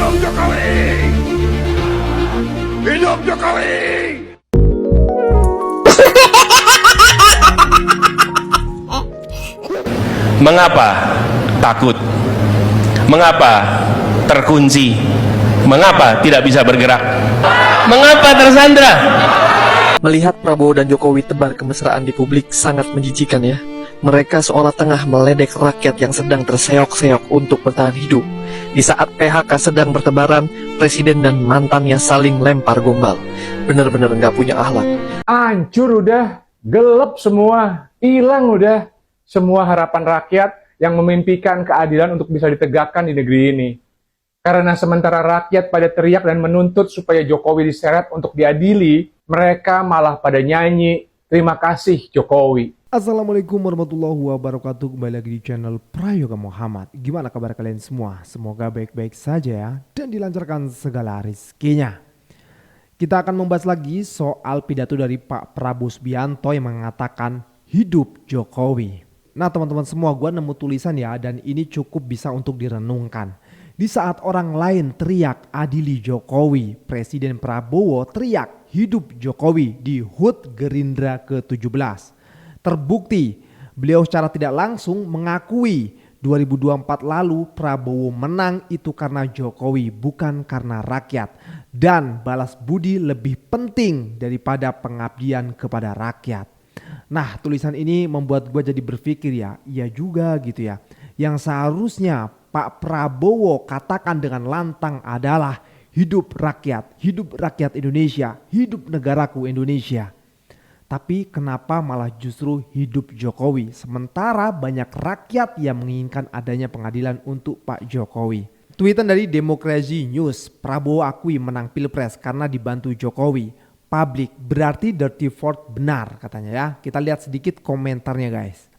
Hidup Jokowi! Hidup Jokowi! Mengapa takut? Mengapa terkunci? Mengapa tidak bisa bergerak? Mengapa tersandra? Melihat Prabowo dan Jokowi tebar kemesraan di publik sangat menjijikan ya. Mereka seolah tengah meledek rakyat yang sedang terseok-seok untuk bertahan hidup. Di saat PHK sedang bertebaran, presiden dan mantannya saling lempar gombal. Bener-bener nggak punya akhlak. Hancur udah, gelap semua, hilang udah semua harapan rakyat yang memimpikan keadilan untuk bisa ditegakkan di negeri ini. Karena sementara rakyat pada teriak dan menuntut supaya Jokowi diseret untuk diadili, mereka malah pada nyanyi, "Terima kasih Jokowi." Assalamualaikum warahmatullahi wabarakatuh. Kembali lagi di channel Prayoga Muhammad. Gimana kabar kalian semua? Semoga baik-baik saja ya, dan dilancarkan segala rezekinya. Kita akan membahas lagi soal pidato dari Pak Prabowo Subianto yang mengatakan hidup Jokowi. Nah teman-teman semua, gue nemu tulisan ya, dan ini cukup bisa untuk direnungkan. Di saat orang lain teriak adili Jokowi, Presiden Prabowo teriak hidup Jokowi di HUT Gerindra ke-17. Terbukti beliau secara tidak langsung mengakui 2024 lalu Prabowo menang itu karena Jokowi, bukan karena rakyat. Dan balas budi lebih penting daripada pengabdian kepada rakyat. Nah tulisan ini membuat gue jadi berpikir ya, iya juga gitu ya. Yang seharusnya Pak Prabowo katakan dengan lantang adalah hidup rakyat Indonesia, hidup negaraku Indonesia. Tapi kenapa malah justru hidup Jokowi? Sementara banyak rakyat yang menginginkan adanya pengadilan untuk Pak Jokowi. Tweetan dari Demokrasi News, Prabowo akui menang Pilpres karena dibantu Jokowi. Publik berarti Dirty Ford benar katanya ya. Kita lihat sedikit komentarnya guys.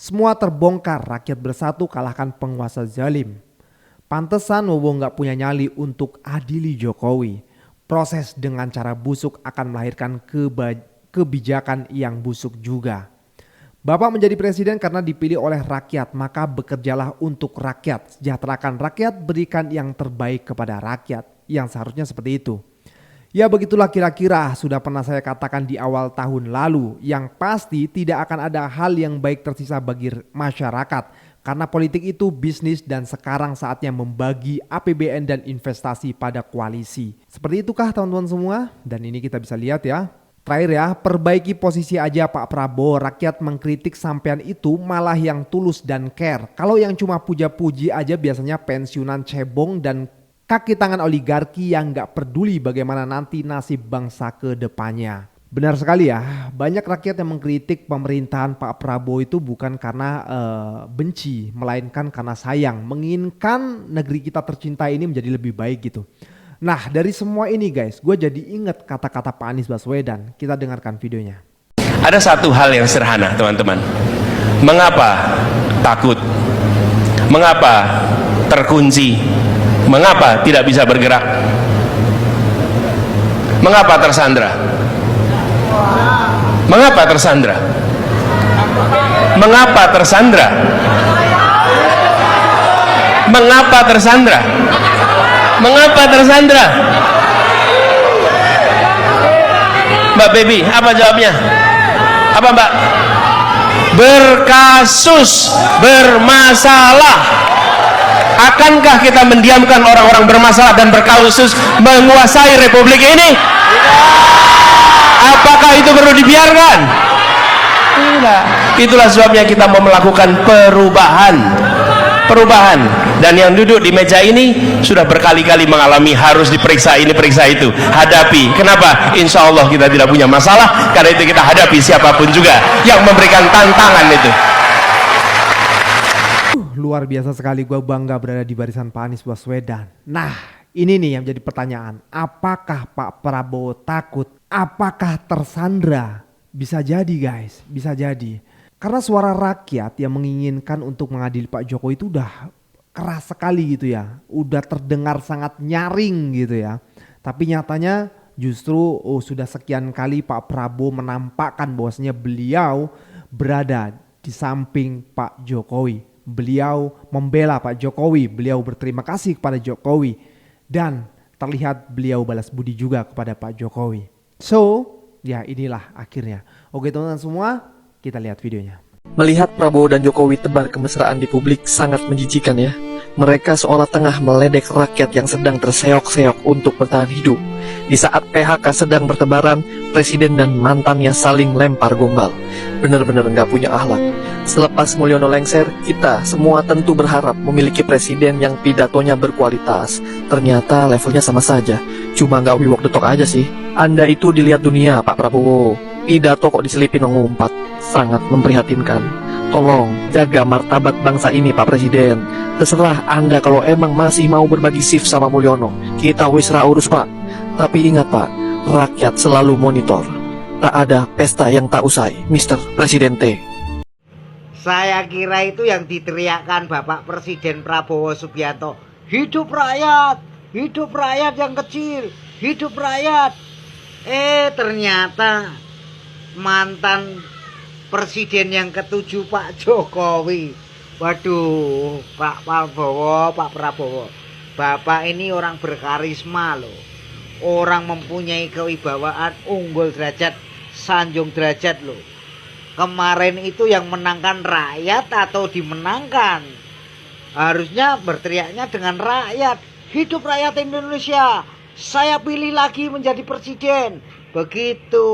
Semua terbongkar, rakyat bersatu kalahkan penguasa zalim. Pantesan Wowo gak punya nyali untuk adili Jokowi. Proses dengan cara busuk akan melahirkan kebijakan yang busuk juga. Bapak menjadi presiden karena dipilih oleh rakyat, maka bekerjalah untuk rakyat. Sejahterakan rakyat, berikan yang terbaik kepada rakyat. Yang seharusnya seperti itu. Ya begitulah kira-kira sudah pernah saya katakan di awal tahun lalu. Yang pasti tidak akan ada hal yang baik tersisa bagi masyarakat. Karena politik itu bisnis dan sekarang saatnya membagi APBN dan investasi pada koalisi. Seperti itukah teman-teman semua? Dan ini kita bisa lihat ya. Terakhir ya, perbaiki posisi aja Pak Prabowo. Rakyat mengkritik sampean itu malah yang tulus dan care. Kalau yang cuma puja-puji aja biasanya pensiunan cebong dan kaki tangan oligarki yang gak peduli bagaimana nanti nasib bangsa ke depannya. Benar sekali ya, banyak rakyat yang mengkritik pemerintahan Pak Prabowo itu bukan karena benci, melainkan karena sayang. Menginginkan negeri kita tercinta ini menjadi lebih baik gitu. Nah dari semua ini guys, gue jadi ingat kata-kata Pak Anies Baswedan. Kita dengarkan videonya. Ada satu hal yang sederhana teman-teman. Mengapa takut? Mengapa terkunci? Mengapa tidak bisa bergerak? Mengapa tersandra? Mengapa tersandra? Mengapa tersandra? Mengapa tersandra? Mengapa tersandra? Mbak Baby, apa jawabnya? Apa Mbak? Berkasus, bermasalah. Akankah kita mendiamkan orang-orang bermasalah dan berkasus menguasai republik ini? Apakah itu perlu dibiarkan? Tidak. Itulah sebabnya kita mau melakukan perubahan. Dan yang duduk di meja ini sudah berkali-kali mengalami harus diperiksa ini, periksa itu. Hadapi. Kenapa? Insya Allah kita tidak punya masalah. Karena itu kita hadapi siapapun juga yang memberikan tantangan itu. Luar biasa sekali, gue bangga berada di barisan Pak Anies Baswedan. Nah ini nih yang jadi pertanyaan. Apakah Pak Prabowo takut? Apakah tersandra? Bisa jadi guys, bisa jadi. Karena suara rakyat yang menginginkan untuk mengadili Pak Jokowi itu udah keras sekali gitu ya. Udah terdengar sangat nyaring gitu ya. Tapi nyatanya justru sudah sekian kali Pak Prabowo menampakkan bahwasanya beliau berada di samping Pak Jokowi. Beliau membela Pak Jokowi, beliau berterima kasih kepada Jokowi. Dan terlihat beliau balas budi juga kepada Pak Jokowi. So, ya inilah akhirnya. Oke teman-teman semua, kita lihat videonya. Melihat Prabowo dan Jokowi tebar kemesraan di publik sangat menjijikan ya. Mereka seolah tengah meledek rakyat yang sedang terseok-seok untuk bertahan hidup. Di saat PHK sedang bertebaran, presiden dan mantannya saling lempar gombal. Benar-benar nggak punya akhlak. Selepas Mulyono lengser, kita semua tentu berharap memiliki presiden yang pidatonya berkualitas. Ternyata levelnya sama saja, cuma nggak wiwok detok aja sih. Anda itu dilihat dunia, Pak Prabowo. Pidato kok diselipin ngumpat, sangat memprihatinkan. Tolong jaga martabat bangsa ini, Pak Presiden. Terserah Anda kalau emang masih mau berbagi shift sama Mulyono. Kita wis ra urus, Pak. Tapi ingat, Pak, rakyat selalu monitor. Tak ada pesta yang tak usai, Mr. Presidente. Saya kira itu yang diteriakkan Bapak Presiden Prabowo Subianto. Hidup rakyat yang kecil, hidup rakyat. Ternyata mantan Presiden yang ketujuh Pak Jokowi. Waduh, Pak Prabowo. Bapak ini orang berkarisma loh. Orang mempunyai kewibawaan, unggul derajat, sanjung derajat loh. Kemarin itu yang menangkan rakyat atau dimenangkan? Harusnya berteriaknya dengan rakyat. Hidup rakyat Indonesia. Saya pilih lagi menjadi presiden. Begitu.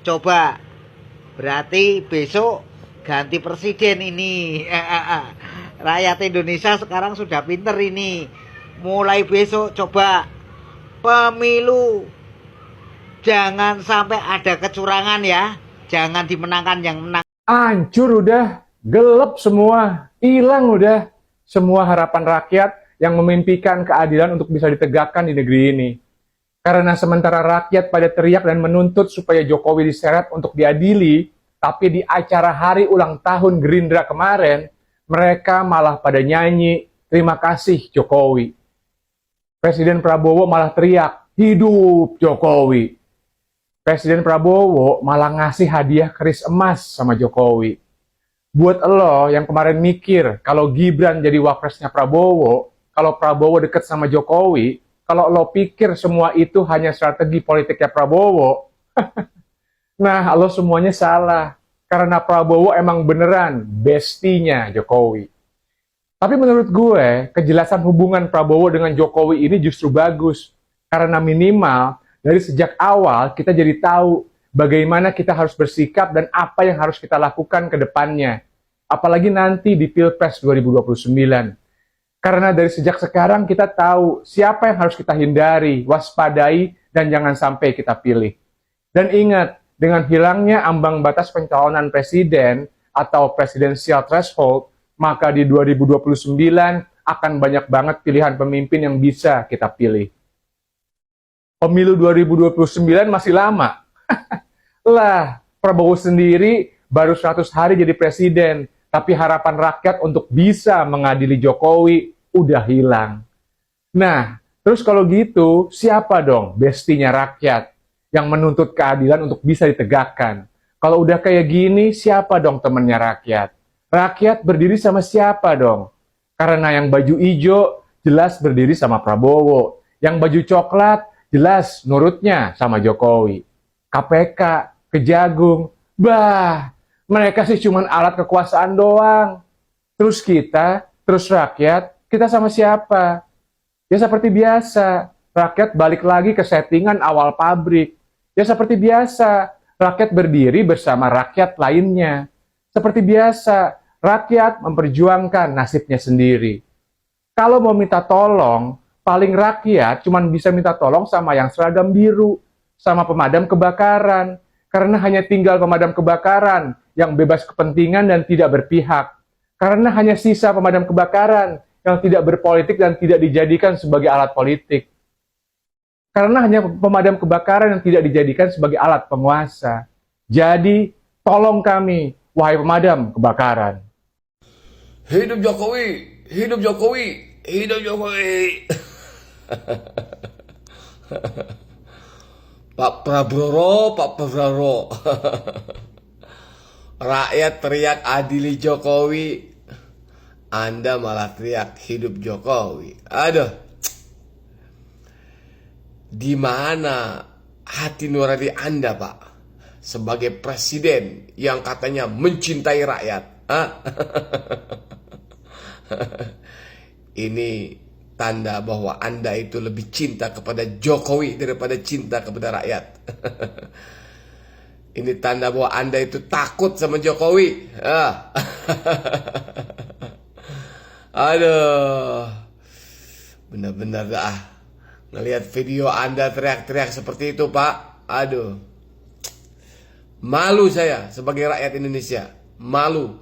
Coba. Berarti besok ganti presiden ini. Rakyat Indonesia sekarang sudah pinter ini. Mulai besok coba pemilu. Jangan sampai ada kecurangan ya. Jangan dimenangkan yang menang. Hancur udah, gelap semua, hilang udah semua harapan rakyat yang memimpikan keadilan untuk bisa ditegakkan di negeri ini. Karena sementara rakyat pada teriak dan menuntut supaya Jokowi diseret untuk diadili, tapi di acara hari ulang tahun Gerindra kemarin, mereka malah pada nyanyi, terima kasih Jokowi. Presiden Prabowo malah teriak, hidup Jokowi. Presiden Prabowo malah ngasih hadiah keris emas sama Jokowi. Buat lo yang kemarin mikir kalau Gibran jadi wapresnya Prabowo, kalau Prabowo deket sama Jokowi, kalau lo pikir semua itu hanya strategi politiknya Prabowo, nah lo semuanya salah. Karena Prabowo emang beneran bestinya Jokowi. Tapi menurut gue, kejelasan hubungan Prabowo dengan Jokowi ini justru bagus. Karena minimal, dari sejak awal kita jadi tahu bagaimana kita harus bersikap dan apa yang harus kita lakukan ke depannya. Apalagi nanti di Pilpres 2029. Karena dari sejak sekarang kita tahu siapa yang harus kita hindari, waspadai, dan jangan sampai kita pilih. Dan ingat, dengan hilangnya ambang batas pencalonan presiden atau presidensial threshold, maka di 2029 akan banyak banget pilihan pemimpin yang bisa kita pilih. Pemilu 2029 masih lama. Lah, Prabowo sendiri baru 100 hari jadi presiden, tapi harapan rakyat untuk bisa mengadili Jokowi udah hilang. Nah, terus kalau gitu, siapa dong bestinya rakyat yang menuntut keadilan untuk bisa ditegakkan? Kalau udah kayak gini, siapa dong temennya rakyat? Rakyat berdiri sama siapa dong? Karena yang baju hijau jelas berdiri sama Prabowo. Yang baju coklat jelas nurutnya sama Jokowi. KPK, Kejagung, mereka sih cuman alat kekuasaan doang. Terus kita, terus rakyat, kita sama siapa? Ya seperti biasa, rakyat balik lagi ke settingan awal pabrik. Ya seperti biasa, rakyat berdiri bersama rakyat lainnya. Seperti biasa, rakyat memperjuangkan nasibnya sendiri. Kalau mau minta tolong, paling rakyat cuma bisa minta tolong sama yang seragam biru, sama pemadam kebakaran. Karena hanya tinggal pemadam kebakaran yang bebas kepentingan dan tidak berpihak. Karena hanya sisa pemadam kebakaran yang tidak berpolitik dan tidak dijadikan sebagai alat politik. Karena hanya pemadam kebakaran yang tidak dijadikan sebagai alat penguasa. Jadi, tolong kami, wahai pemadam kebakaran. Hidup Jokowi, hidup Jokowi, hidup Jokowi. Pak Prabowo. Rakyat teriak adili Jokowi, Anda malah teriak hidup Jokowi. Aduh, Di mana hati nurani Anda, Pak? Sebagai presiden yang katanya mencintai rakyat. Hah? Ini tanda bahwa Anda itu lebih cinta kepada Jokowi daripada cinta kepada rakyat. Ini tanda bahwa Anda itu takut sama Jokowi. Aduh, benar-benar dah. Ngelihat video Anda teriak-teriak seperti itu, Pak. Aduh, malu saya sebagai rakyat Indonesia. Malu.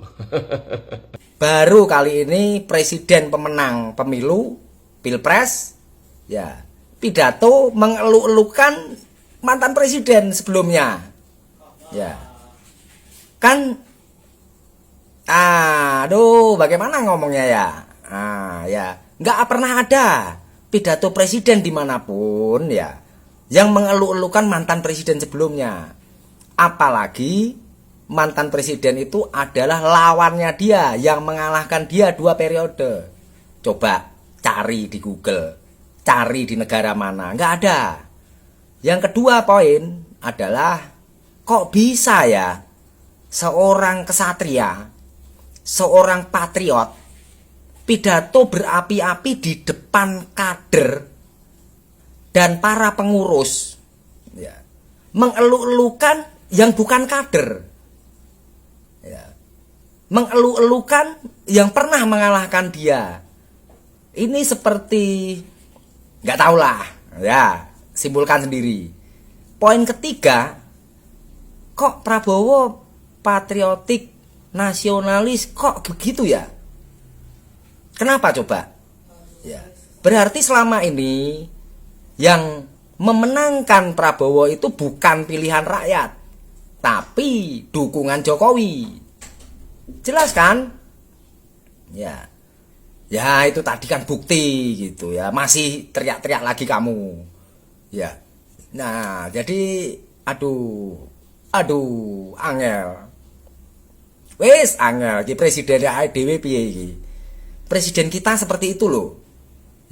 Baru kali ini presiden pemenang pemilu Pilpres ya pidato mengeluh-elukan mantan presiden sebelumnya. Ya. Kan aduh, bagaimana ngomongnya ya? Ya, nggak pernah ada pidato presiden dimanapun ya yang mengeluh-elukan mantan presiden sebelumnya. Apalagi mantan presiden itu adalah lawannya dia yang mengalahkan dia 2 periode. Coba cari di Google, cari di negara mana, nggak ada. Yang kedua poin adalah kok bisa ya seorang kesatria, seorang patriot pidato berapi-api di depan kader dan para pengurus ya, mengeluh-elukan yang bukan kader ya, mengeluh-elukan yang pernah mengalahkan dia. Ini seperti nggak tahulah ya, simpulkan sendiri. Poin ketiga, kok Prabowo patriotik, nasionalis, kok begitu ya? Kenapa coba? Ya, berarti selama ini yang memenangkan Prabowo itu bukan pilihan rakyat, tapi dukungan Jokowi. Jelas kan? Ya. Ya itu tadi kan bukti gitu ya. Masih teriak-teriak lagi kamu. Ya. Nah, jadi aduh, angel. Wis angel iki presiden dhewe piye iki? Presiden kita seperti itu loh.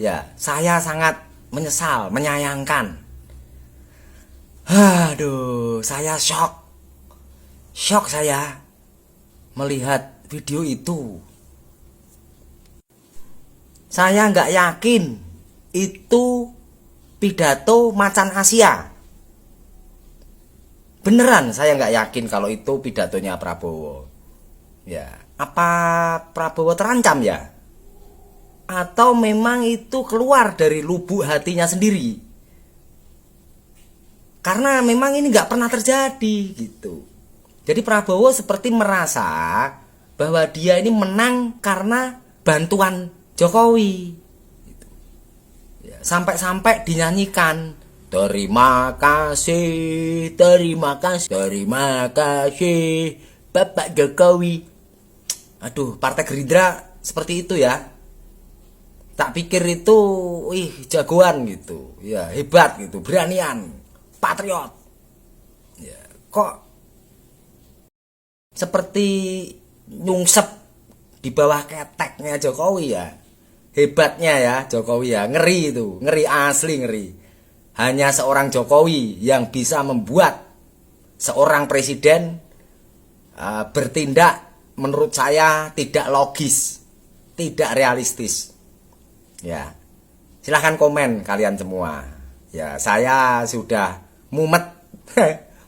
Ya, saya sangat menyesal, menyayangkan. Aduh, saya shock. Shock saya melihat video itu. Saya nggak yakin itu pidato macan Asia. Beneran saya nggak yakin kalau itu pidatonya Prabowo. Ya, apa Prabowo terancam ya? Atau memang itu keluar dari lubuk hatinya sendiri? Karena memang ini nggak pernah terjadi gitu. Jadi Prabowo seperti merasa bahwa dia ini menang karena bantuan Jokowi. Sampai-sampai dinyanyikan terima kasih Bapak Jokowi. Aduh, Partai Gerindra seperti itu ya. Tak pikir itu jagoan gitu. Ya, hebat gitu, beranian, patriot. Ya, kok seperti nyungsep di bawah keteknya Jokowi ya. Hebatnya ya Jokowi ya, ngeri itu, ngeri asli, ngeri. Hanya seorang Jokowi yang bisa membuat seorang presiden bertindak menurut saya tidak logis, tidak realistis. Ya, silahkan komen kalian semua. Ya, saya sudah mumet,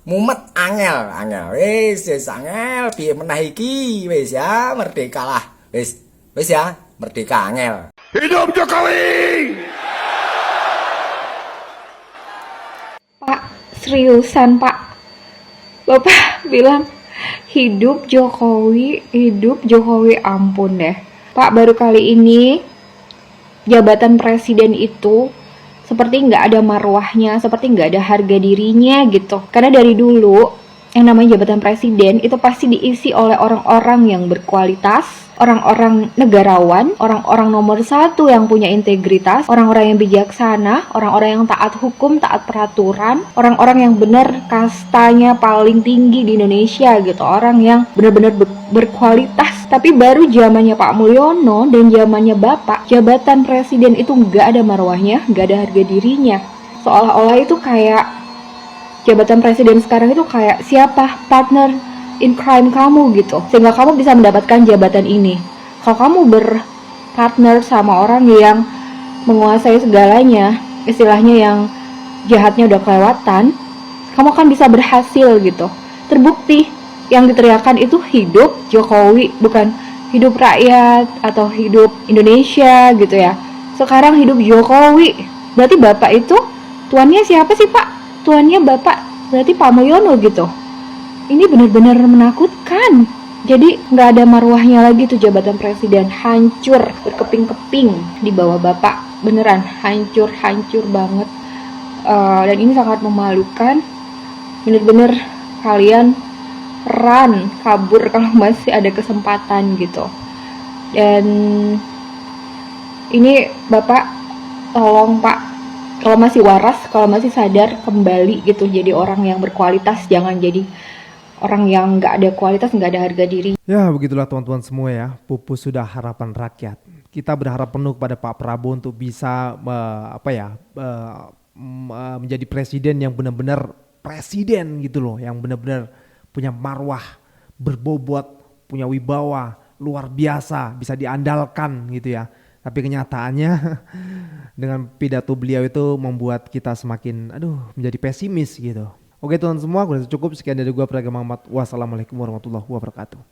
mumet angel. Wis angel, piye menah iki, wis ya merdeka lah, wis ya merdeka angel. Hidup Jokowi! Pak, seriusan Pak. Bapak bilang hidup Jokowi, ampun deh. Pak, baru kali ini jabatan presiden itu seperti nggak ada marwahnya, seperti nggak ada harga dirinya gitu. Karena dari dulu yang namanya jabatan presiden itu pasti diisi oleh orang-orang yang berkualitas, orang-orang negarawan, orang-orang nomor 1 yang punya integritas, orang-orang yang bijaksana, orang-orang yang taat hukum, taat peraturan, orang-orang yang benar kastanya paling tinggi di Indonesia gitu, orang yang benar-benar berkualitas. Tapi baru zamannya Pak Mulyono dan zamannya Bapak, jabatan presiden itu nggak ada marwahnya, nggak ada harga dirinya. seolah-olah itu kayak jabatan presiden sekarang itu kayak siapa partner in crime kamu gitu, sehingga kamu bisa mendapatkan jabatan ini. Kalau kamu berpartner sama orang yang menguasai segalanya, istilahnya yang jahatnya udah kelewatan, kamu akan bisa berhasil gitu. Terbukti yang diteriakan itu hidup Jokowi, bukan hidup rakyat atau hidup Indonesia gitu ya. Sekarang hidup Jokowi. Berarti Bapak itu tuannya siapa sih Pak? Tuannya Bapak berarti Pak Mulyono gitu. Ini benar-benar menakutkan. Jadi nggak ada marwahnya lagi tuh jabatan presiden, hancur berkeping-keping di bawah Bapak. Beneran hancur banget. Dan ini sangat memalukan. Bener-bener kalian run, kabur kalau masih ada kesempatan gitu. Dan ini Bapak tolong Pak, kalau masih waras, kalau masih sadar, kembali gitu jadi orang yang berkualitas, jangan jadi orang yang nggak ada kualitas, nggak ada harga diri. Ya begitulah teman-teman semua ya, pupus sudah harapan rakyat. Kita berharap penuh kepada Pak Prabowo untuk bisa menjadi presiden yang benar-benar presiden gitu loh, yang benar-benar punya marwah, berbobot, punya wibawa luar biasa, bisa diandalkan gitu ya. Tapi kenyataannya dengan pidato beliau itu membuat kita semakin menjadi pesimis gitu. Oke teman semua, udah cukup, sekian dari gua Pragama Ahmad. Wassalamualaikum warahmatullahi wabarakatuh.